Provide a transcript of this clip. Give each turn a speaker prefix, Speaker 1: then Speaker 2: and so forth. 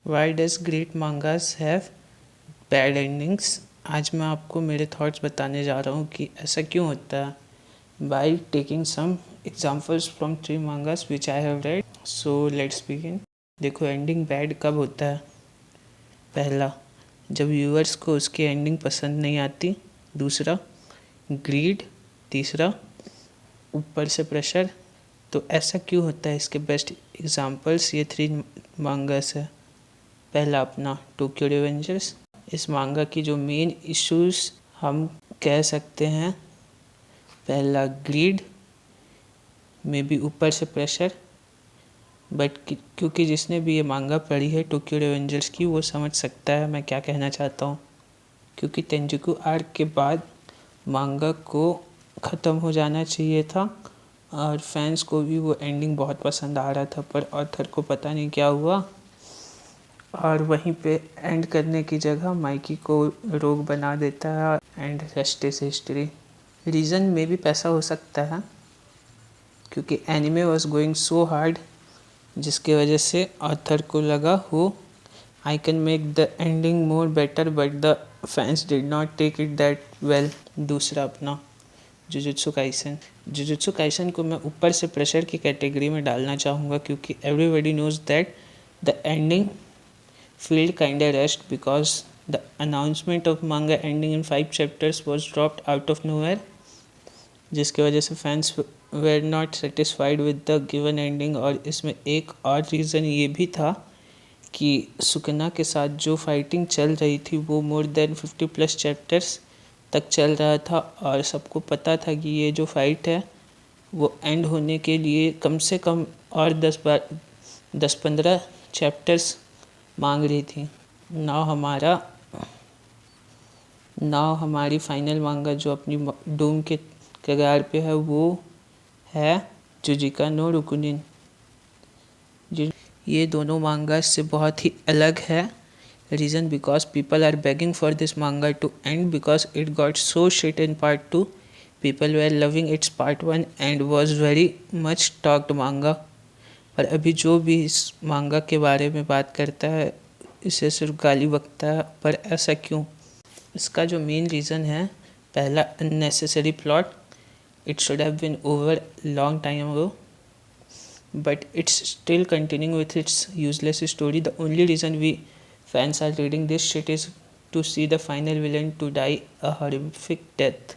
Speaker 1: Why does great मांगास have bad endings. आज मैं आपको मेरे थॉट्स बताने जा रहा हूँ कि ऐसा क्यों होता है, by taking some examples from 3 mangas which I have read. So let's begin. देखो, एंडिंग बैड कब होता है? पहला, जब व्यूअर्स को उसकी एंडिंग पसंद नहीं आती। दूसरा, ग्रीड। तीसरा, ऊपर से प्रेशर। तो ऐसा क्यों होता है, इसके बेस्ट एग्जाम्पल्स ये 3 मांगास है। पहला अपना टोक्यो रिवेंजर्स। इस मांगा की जो मेन इश्यूज हम कह सकते हैं, पहला ग्रीड, मे बी ऊपर से प्रेशर। बट क्योंकि जिसने भी ये मांगा पढ़ी है टोक्यो रिवेंजर्स की, वो समझ सकता है मैं क्या कहना चाहता हूँ। क्योंकि तेंजुकु आर्क के बाद मांगा को ख़त्म हो जाना चाहिए था और फैंस को भी वो एंडिंग बहुत पसंद आ रहा था, पर ऑथर को पता नहीं क्या हुआ और वहीं पे एंड करने की जगह माइकी को रोग बना देता है and rest is history. Reason में भी पैसा हो सकता है, क्योंकि anime was going so hard, जिसके वजह से ऑथर को लगा हो I can make the ending more better, but the fans did not take it that well. दूसरा अपना जुजुत्सु काइसन। जुजुत्सु काइसन को मैं ऊपर से प्रेशर की कैटेगरी में डालना चाहूँगा, क्योंकि everybody knows that the ending felt kinda rushed because the announcement of manga ending in 5 chapters was dropped out of nowhere, जिसके वजह से fans were not satisfied with the given ending। और इसमें एक और रीज़न ये भी था कि सुकना के साथ जो फाइटिंग चल रही थी वो मोर देन 50+ चैप्टर्स तक चल रहा था और सबको पता था कि ये जो फाइट है वो एंड होने के लिए कम से कम और 10-15 चैप्टर्स मांग रही थी। नाव हमारी फाइनल मांगा जो अपनी डूम के कगार पे है वो है जुजिका नो रुकुनिन। ये दोनों मांगा से बहुत ही अलग है। Reason because people are begging for this manga two and because it got so shit in part 2। People were loving its part 1 and was very much talked manga. पर अभी जो भी इस मांगा के बारे में बात करता है इसे सिर्फ गाली बकता है। पर ऐसा क्यों? इसका जो मेन रीज़न है, पहला unnecessary plot. It should have been over long time ago, but it's still continuing with its useless story. The only reason we fans are reading this shit is to see the final villain to die a horrific death.